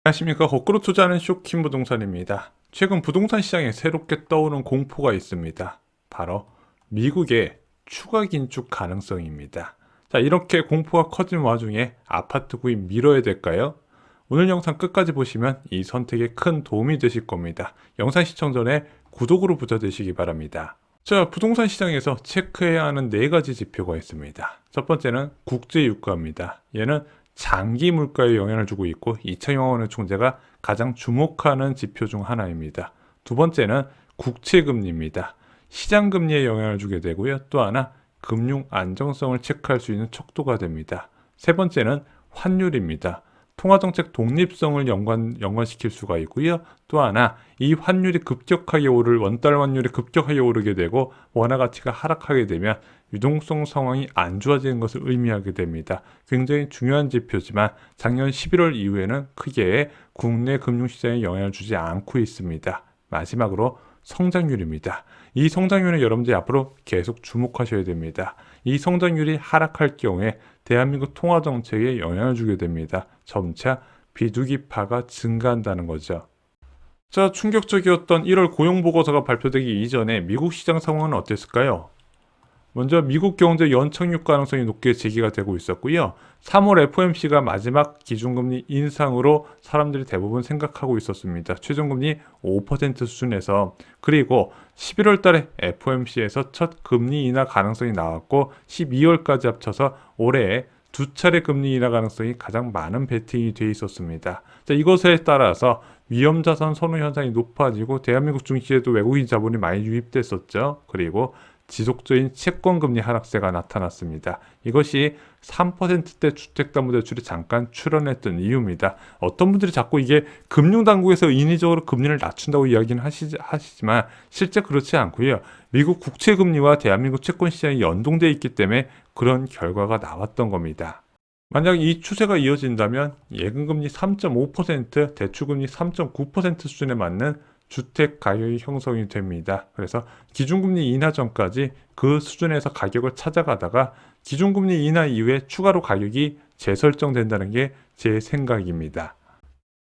안녕하십니까. 거꾸로 투자하는 쇼킹 부동산입니다. 최근 부동산 시장에 새롭게 떠오른 공포가 있습니다. 바로 미국의 추가 긴축 가능성입니다. 자, 이렇게 공포가 커진 와중에 아파트 구입 미뤄야 될까요? 오늘 영상 끝까지 보시면 이 선택에 큰 도움이 되실 겁니다. 영상 시청 전에 구독으로 부자 되시기 바랍니다. 자, 부동산 시장에서 체크해야 하는 4가지 지표가 있습니다. 첫 번째는 국제유가입니다. 얘는 장기 물가에 영향을 주고 있고 이창용원의 총재가 가장 주목하는 지표 중 하나입니다. 두 번째는 국채금리입니다. 시장금리에 영향을 주게 되고요. 또 하나 금융 안정성을 체크할 수 있는 척도가 됩니다. 세 번째는 환율입니다. 통화정책 독립성을 연관시킬 수가 있고요. 또 하나 이 환율이 급격하게 원달러 환율이 급격하게 오르게 되고 원화 가치가 하락하게 되면 유동성 상황이 안 좋아지는 것을 의미하게 됩니다. 굉장히 중요한 지표지만 작년 11월 이후에는 크게 국내 금융시장에 영향을 주지 않고 있습니다. 마지막으로 성장률입니다. 이 성장률은 여러분들이 앞으로 계속 주목하셔야 됩니다. 이 성장률이 하락할 경우에 대한민국 통화정책에 영향을 주게 됩니다. 점차 비두기파가 증가한다는 거죠. 자, 충격적이었던 1월 고용보고서가 발표되기 이전에 미국 시장 상황은 어땠을까요? 먼저 미국 경제 연착륙 가능성이 높게 제기가 되고 있었고요. 3월 FOMC가 마지막 기준금리 인상으로 사람들이 대부분 생각하고 있었습니다. 최종금리 5% 수준에서. 그리고 11월 달에 FOMC에서 첫 금리 인하 가능성이 나왔고 12월까지 합쳐서 올해 2차례 금리 인하 가능성이 가장 많은 베팅이 돼 있었습니다. 자, 이것에 따라서 위험자산 선호 현상이 높아지고 대한민국 증시에도 외국인 자본이 많이 유입됐었죠. 그리고 지속적인 채권금리 하락세가 나타났습니다. 이것이 3%대 주택담보대출이 잠깐 출현했던 이유입니다. 어떤 분들이 자꾸 이게 금융당국에서 인위적으로 금리를 낮춘다고 이야기는 하시지만 실제 그렇지 않고요. 미국 국채금리와 대한민국 채권시장이 연동되어 있기 때문에 그런 결과가 나왔던 겁니다. 만약 이 추세가 이어진다면 예금금리 3.5%, 대출금리 3.9% 수준에 맞는 주택 가격이 형성이 됩니다. 그래서 기준금리 인하 전까지 그 수준에서 가격을 찾아가다가 기준금리 인하 이후에 추가로 가격이 재설정된다는 게 제 생각입니다.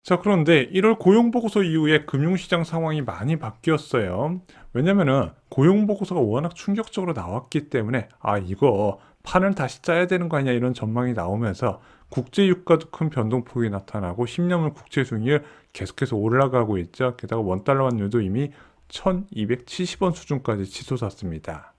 자, 그런데 1월 고용보고서 이후에 금융시장 상황이 많이 바뀌었어요. 왜냐면은 고용보고서가 워낙 충격적으로 나왔기 때문에 이거 판을 다시 짜야 되는 거 아니냐 이런 전망이 나오면서 국제유가도 큰 변동폭이 나타나고 10년물 국채 수익률 계속해서 올라가고 있죠. 게다가 원달러 환율도 이미 1270원 수준까지 치솟았습니다.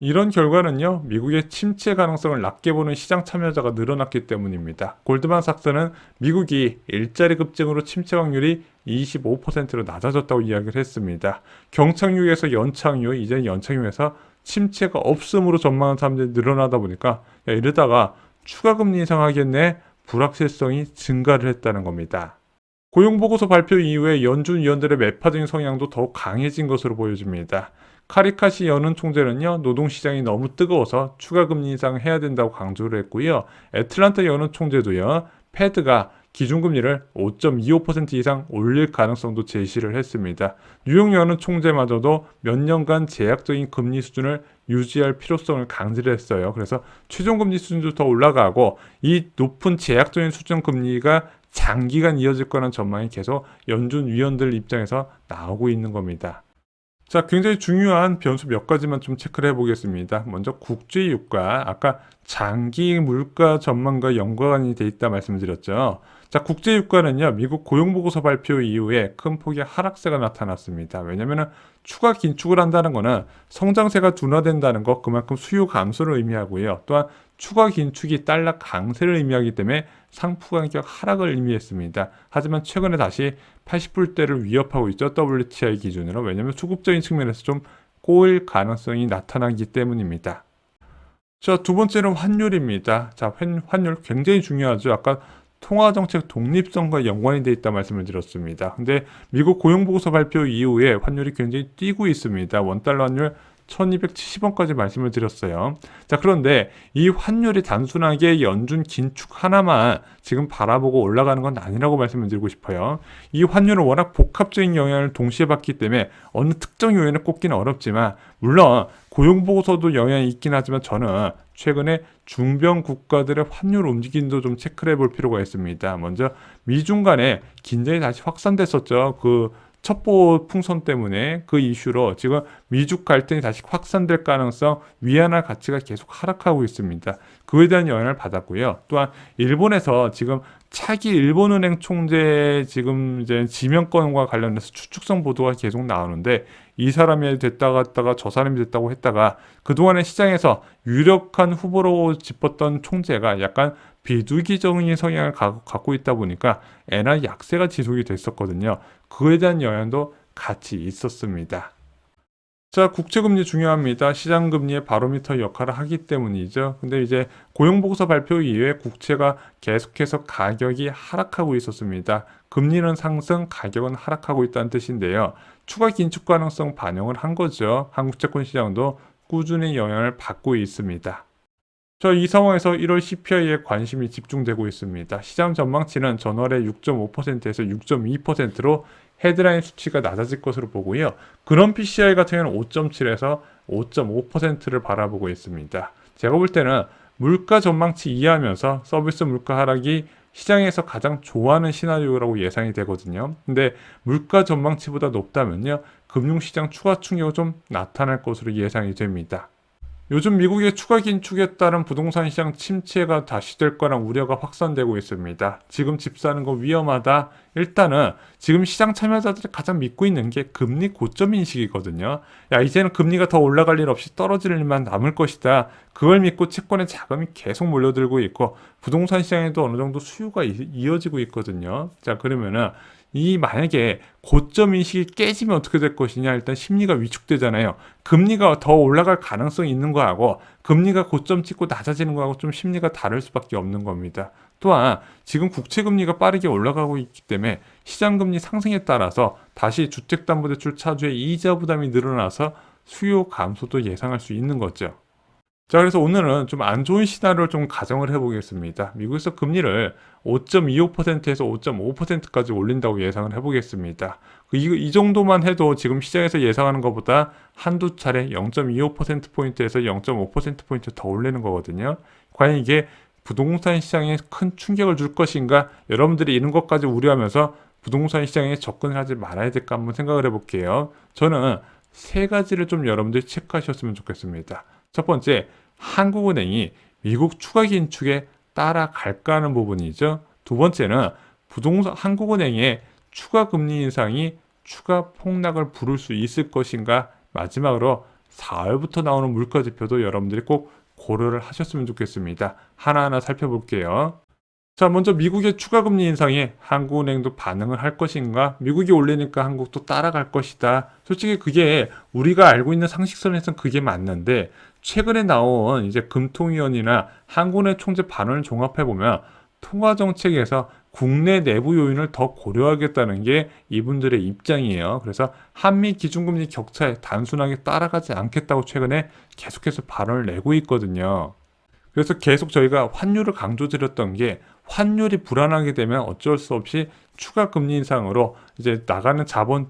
이런 결과는요, 미국의 침체 가능성을 낮게 보는 시장 참여자가 늘어났기 때문입니다. 골드만삭스는 미국이 일자리 급증으로 침체 확률이 25%로 낮아졌다고 이야기를 했습니다. 경착륙에서 연착륙, 이제 연착륙에서 침체가 없음으로 전망하는 사람들이 늘어나다 보니까 이러다가 추가 금리 인상하겠네, 불확실성이 증가를 했다는 겁니다. 고용보고서 발표 이후에 연준 위원들의 매파적인 성향도 더욱 강해진 것으로 보여집니다. 카리카시 연은 총재는요, 노동시장이 너무 뜨거워서 추가 금리 인상을 해야 된다고 강조를 했고요. 애틀란타 연은 총재도요, 패드가 기준금리를 5.25% 이상 올릴 가능성도 제시를 했습니다. 뉴욕 연은 총재마저도 몇 년간 제약적인 금리 수준을 유지할 필요성을 강조를 했어요. 그래서 최종금리 수준도 더 올라가고 이 높은 제약적인 수준 금리가 장기간 이어질 거라는 전망이 계속 연준 위원들 입장에서 나오고 있는 겁니다. 자, 굉장히 중요한 변수 몇 가지만 좀 체크를 해보겠습니다. 먼저 국제유가, 아까 장기 물가 전망과 연관이 돼 있다 말씀드렸죠. 자, 국제유가는요, 미국 고용보고서 발표 이후에 큰 폭의 하락세가 나타났습니다. 왜냐면은 추가 긴축을 한다는 거는 성장세가 둔화된다는 것, 그만큼 수요 감소를 의미하고요. 또한 추가 긴축이 달러 강세를 의미하기 때문에 상품 가격 하락을 의미했습니다. 하지만 최근에 다시 80불대를 위협하고 있죠. WTI 기준으로. 왜냐하면 수급적인 측면에서 좀 꼬일 가능성이 나타나기 때문입니다. 자, 두 번째는 환율입니다. 자, 환율 굉장히 중요하죠. 아까 통화정책 독립성과 연관이 돼 있다 말씀을 드렸습니다. 근데 미국 고용보고서 발표 이후에 환율이 굉장히 뛰고 있습니다. 원달러 환율 1270원까지 말씀을 드렸어요. 자, 그런데 이 환율이 단순하게 연준 긴축 하나만 지금 바라보고 올라가는 건 아니라고 말씀을 드리고 싶어요. 이 환율은 워낙 복합적인 영향을 동시에 받기 때문에 어느 특정 요인을 꼽기는 어렵지만, 물론 고용보고서도 영향이 있긴 하지만 저는 최근에 중병 국가들의 환율 움직임도 좀 체크를 해볼 필요가 있습니다. 먼저 미중 간에 긴장이 다시 확산됐었죠. 그 첩보 풍선 때문에 그 이슈로 지금 미중 갈등이 다시 확산될 가능성, 위안화 가치가 계속 하락하고 있습니다. 그에 대한 영향을 받았고요. 또한 일본에서 지금 차기 일본은행 총재 지금 이제 지명권과 관련해서 추측성 보도가 계속 나오는데, 이 사람이 됐다 갔다가 저 사람이 됐다고 했다가 그동안에 시장에서 유력한 후보로 짚었던 총재가 약간 비둘기적인 성향을 갖고 있다 보니까 엔화 약세가 지속이 됐었거든요. 그에 대한 영향도 같이 있었습니다. 자, 국채금리 중요합니다. 시장금리의 바로미터 역할을 하기 때문이죠. 근데 이제 고용보고서 발표 이후에 국채가 계속해서 가격이 하락하고 있었습니다. 금리는 상승, 가격은 하락하고 있다는 뜻인데요. 추가 긴축 가능성 반영을 한 거죠. 한국채권 시장도 꾸준히 영향을 받고 있습니다. 이 상황에서 1월 CPI에 관심이 집중되고 있습니다. 시장 전망치는 전월에 6.5%에서 6.2%로 헤드라인 수치가 낮아질 것으로 보고요. 그런 PCI 같은 경우는 5.7에서 5.5%를 바라보고 있습니다. 제가 볼 때는 물가 전망치 이해하면서 서비스 물가 하락이 시장에서 가장 좋아하는 시나리오라고 예상이 되거든요. 근데 물가 전망치보다 높다면요, 금융시장 추가 충격이 좀 나타날 것으로 예상이 됩니다. 요즘 미국의 추가 긴축에 따른 부동산 시장 침체가 다시 될 거란 우려가 확산되고 있습니다. 지금 집 사는 거 위험하다. 일단은 지금 시장 참여자들이 가장 믿고 있는 게 금리 고점 인식이거든요. 야, 이제는 금리가 더 올라갈 일 없이 떨어질 일만 남을 것이다. 그걸 믿고 채권에 자금이 계속 몰려들고 있고 부동산 시장에도 어느 정도 수요가 이어지고 있거든요. 자, 그러면은 만약에 고점 인식이 깨지면 어떻게 될 것이냐. 일단 심리가 위축되잖아요. 금리가 더 올라갈 가능성이 있는 거하고 금리가 고점 찍고 낮아지는 거하고 좀 심리가 다를 수밖에 없는 겁니다. 또한 지금 국채금리가 빠르게 올라가고 있기 때문에 시장금리 상승에 따라서 다시 주택담보대출 차주의 이자 부담이 늘어나서 수요 감소도 예상할 수 있는 거죠. 자, 그래서 오늘은 좀 안 좋은 시나리오를 좀 가정을 해보겠습니다. 미국에서 금리를 5.25%에서 5.5%까지 올린다고 예상을 해보겠습니다. 이 정도만 해도 지금 시장에서 예상하는 것보다 한두 차례 0.25%포인트에서 0.5%포인트 더 올리는 거거든요. 과연 이게 부동산 시장에 큰 충격을 줄 것인가? 여러분들이 이런 것까지 우려하면서 부동산 시장에 접근을 하지 말아야 될까 한번 생각을 해볼게요. 저는 세 가지를 좀 여러분들이 체크하셨으면 좋겠습니다. 첫 번째, 한국은행이 미국 추가 긴축에 따라갈까 하는 부분이죠. 두 번째는 한국은행의 추가 금리 인상이 추가 폭락을 부를 수 있을 것인가. 마지막으로 4월부터 나오는 물가 지표도 여러분들이 꼭 고려를 하셨으면 좋겠습니다. 하나하나 살펴볼게요. 자, 먼저 미국의 추가 금리 인상에 한국은행도 반응을 할 것인가? 미국이 올리니까 한국도 따라갈 것이다. 솔직히 그게 우리가 알고 있는 상식선에서는 그게 맞는데, 최근에 나온 이제 금통위원이나 한국은행 총재 반응을 종합해 보면 통화정책에서 국내 내부 요인을 더 고려하겠다는 게 이분들의 입장이에요. 그래서 한미 기준금리 격차에 단순하게 따라가지 않겠다고 최근에 계속해서 발언을 내고 있거든요. 그래서 계속 저희가 환율을 강조드렸던 게, 환율이 불안하게 되면 어쩔 수 없이 추가 금리 인상으로 이제 나가는 자본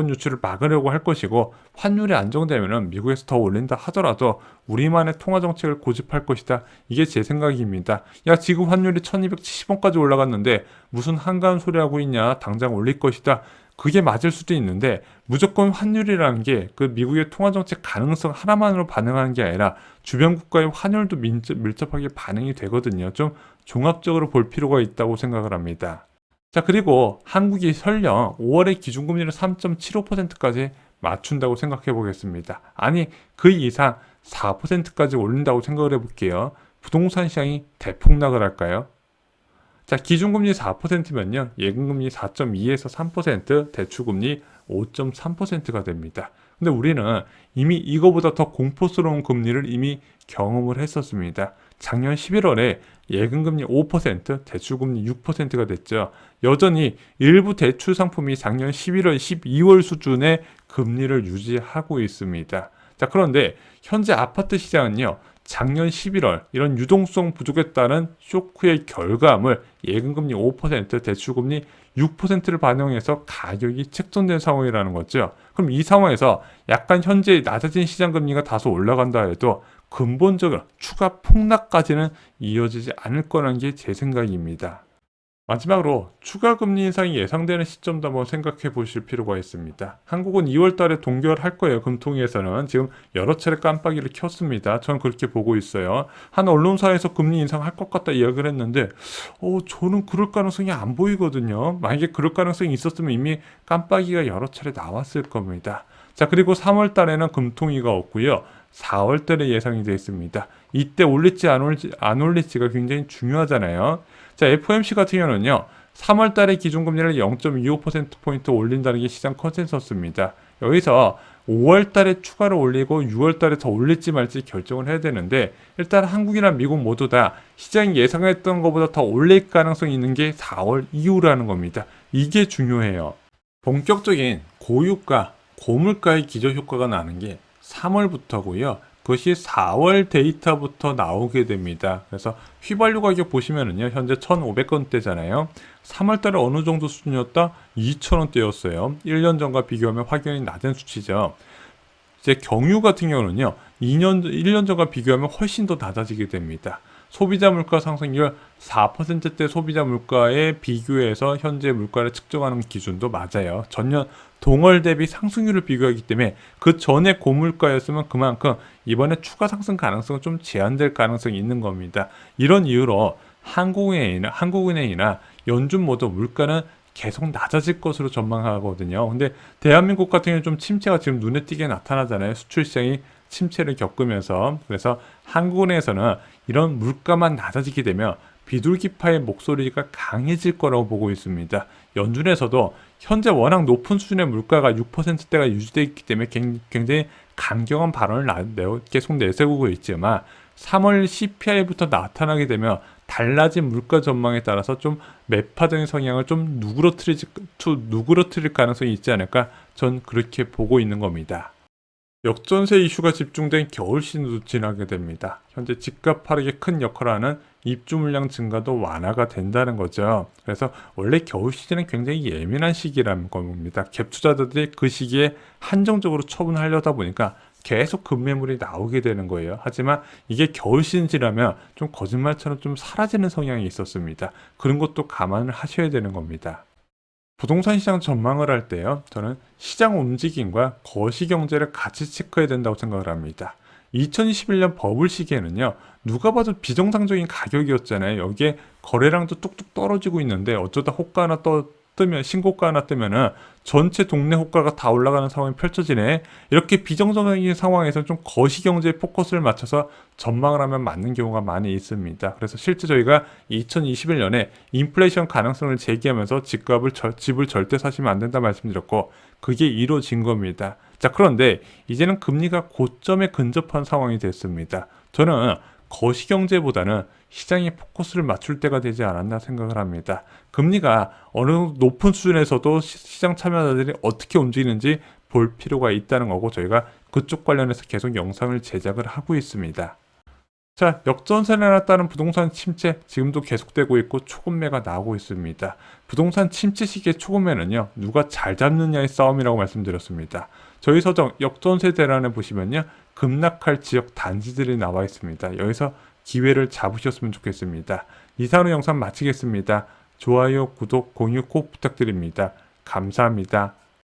유출을 막으려고 할 것이고, 환율이 안정되면은 미국에서 더 올린다 하더라도 우리만의 통화 정책을 고집할 것이다. 이게 제 생각입니다. 야, 지금 환율이 1270원까지 올라갔는데 무슨 한가한 소리 하고 있냐. 당장 올릴 것이다. 그게 맞을 수도 있는데, 무조건 환율이라는 게 그 미국의 통화정책 가능성 하나만으로 반응하는 게 아니라 주변 국가의 환율도 밀접하게 반응이 되거든요. 좀 종합적으로 볼 필요가 있다고 생각을 합니다. 자, 그리고 한국이 설령 5월에 기준금리를 3.75%까지 맞춘다고 생각해 보겠습니다. 아니, 그 이상 4%까지 올린다고 생각을 해볼게요. 부동산 시장이 대폭락을 할까요? 자, 기준금리 4%면요, 예금금리 4.2에서 3%, 대출금리 5.3%가 됩니다. 근데 우리는 이미 이거보다 더 공포스러운 금리를 이미 경험을 했었습니다. 작년 11월에 예금금리 5%, 대출금리 6%가 됐죠. 여전히 일부 대출 상품이 작년 11월, 12월 수준의 금리를 유지하고 있습니다. 자, 그런데 현재 아파트 시장은요, 작년 11월 이런 유동성 부족에 따른 쇼크의 결과물 예금금리 5%, 대출금리 6%를 반영해서 가격이 책정된 상황이라는 거죠. 그럼 이 상황에서 약간 현재 낮아진 시장금리가 다소 올라간다 해도 근본적으로 추가 폭락까지는 이어지지 않을 거라는 게 제 생각입니다. 마지막으로 추가 금리 인상이 예상되는 시점도 한번 생각해 보실 필요가 있습니다. 한국은 2월 달에 동결할 거예요. 금통위에서는 지금 여러 차례 깜빡이를 켰습니다. 저는 그렇게 보고 있어요. 한 언론사에서 금리 인상할 것 같다 이야기를 했는데 저는 그럴 가능성이 안 보이거든요. 만약에 그럴 가능성이 있었으면 이미 깜빡이가 여러 차례 나왔을 겁니다. 자, 그리고 3월 달에는 금통위가 없고요. 4월 달에 예상이 되어 있습니다. 이때 올릴지 안 올릴지가 굉장히 중요하잖아요. 자, FOMC 같은 경우는요, 3월 달에 기준금리를 0.25%포인트 올린다는 게 시장 컨센서스입니다. 여기서 5월 달에 추가로 올리고 6월 달에 더 올릴지 말지 결정을 해야 되는데, 일단 한국이나 미국 모두 다 시장이 예상했던 것보다 더 올릴 가능성이 있는 게 4월 이후라는 겁니다. 이게 중요해요. 본격적인 고유가, 고물가의 기저효과가 나는 게 3월부터고요. 그것이 4월 데이터부터 나오게 됩니다. 그래서 휘발유 가격 보시면은요, 현재 1,500원대잖아요. 3월 달에 어느 정도 수준이었다? 2,000원대였어요. 1년 전과 비교하면 확연히 낮은 수치죠. 이제 경유 같은 경우는요, 1년 전과 비교하면 훨씬 더 낮아지게 됩니다. 소비자 물가 상승률 4%대 소비자 물가에 비교해서 현재 물가를 측정하는 기준도 맞아요. 전년 동월 대비 상승률을 비교하기 때문에 그 전에 고물가였으면 그만큼 이번에 추가 상승 가능성은 좀 제한될 가능성이 있는 겁니다. 이런 이유로 한국은행이나 연준 모두 물가는 계속 낮아질 것으로 전망하거든요. 근데 대한민국 같은 경우는 좀 침체가 지금 눈에 띄게 나타나잖아요. 수출 시장이 침체를 겪으면서. 그래서 한국은행에서는 이런 물가만 낮아지게 되면 비둘기파의 목소리가 강해질 거라고 보고 있습니다. 연준에서도 현재 워낙 높은 수준의 물가가 6%대가 유지되어 있기 때문에 굉장히 강경한 발언을 계속 내세우고 있지만 3월 CPI부터 나타나게 되면 달라진 물가 전망에 따라서 좀 매파적인 성향을 좀 누그러뜨릴 가능성이 있지 않을까, 전 그렇게 보고 있는 겁니다. 역전세 이슈가 집중된 겨울 시즌도 지나게 됩니다. 현재 집값 하락에 큰 역할을 하는 입주 물량 증가도 완화가 된다는 거죠. 그래서 원래 겨울 시즌은 굉장히 예민한 시기라는 겁니다. 갭 투자자들이 그 시기에 한정적으로 처분하려다 보니까 계속 급매물이 나오게 되는 거예요. 하지만 이게 겨울 시즌이라면 좀 거짓말처럼 좀 사라지는 성향이 있었습니다. 그런 것도 감안을 하셔야 되는 겁니다. 부동산 시장 전망을 할 때요, 저는 시장 움직임과 거시경제를 같이 체크해야 된다고 생각을 합니다. 2021년 버블 시기에는요, 누가 봐도 비정상적인 가격이었잖아요. 여기에 거래량도 뚝뚝 떨어지고 있는데 어쩌다 호가 하나 뜨면, 신고가 하나 뜨면은 전체 동네 호가가 다 올라가는 상황이 펼쳐지네. 이렇게 비정상적인 상황에서 좀 거시경제에 포커스를 맞춰서 전망을 하면 맞는 경우가 많이 있습니다. 그래서 실제 저희가 2021년에 인플레이션 가능성을 제기하면서 집을 절대 사시면 안 된다 말씀드렸고, 그게 이루어진 겁니다. 자, 그런데 이제는 금리가 고점에 근접한 상황이 됐습니다. 저는 거시경제보다는 시장에 포커스를 맞출 때가 되지 않았나 생각을 합니다. 금리가 어느 높은 수준에서도 시장 참여자들이 어떻게 움직이는지 볼 필요가 있다는 거고, 저희가 그쪽 관련해서 계속 영상을 제작을 하고 있습니다. 자, 역전세를 났다는 부동산 침체 지금도 계속되고 있고 초급매가 나오고 있습니다. 부동산 침체 시기의 초급매는요, 누가 잘 잡느냐의 싸움이라고 말씀드렸습니다. 저희 서적 역전세 대란에 보시면요, 급락할 지역 단지들이 나와 있습니다. 여기서 기회를 잡으셨으면 좋겠습니다. 이상으로 영상 마치겠습니다. 좋아요, 구독, 공유 꼭 부탁드립니다. 감사합니다.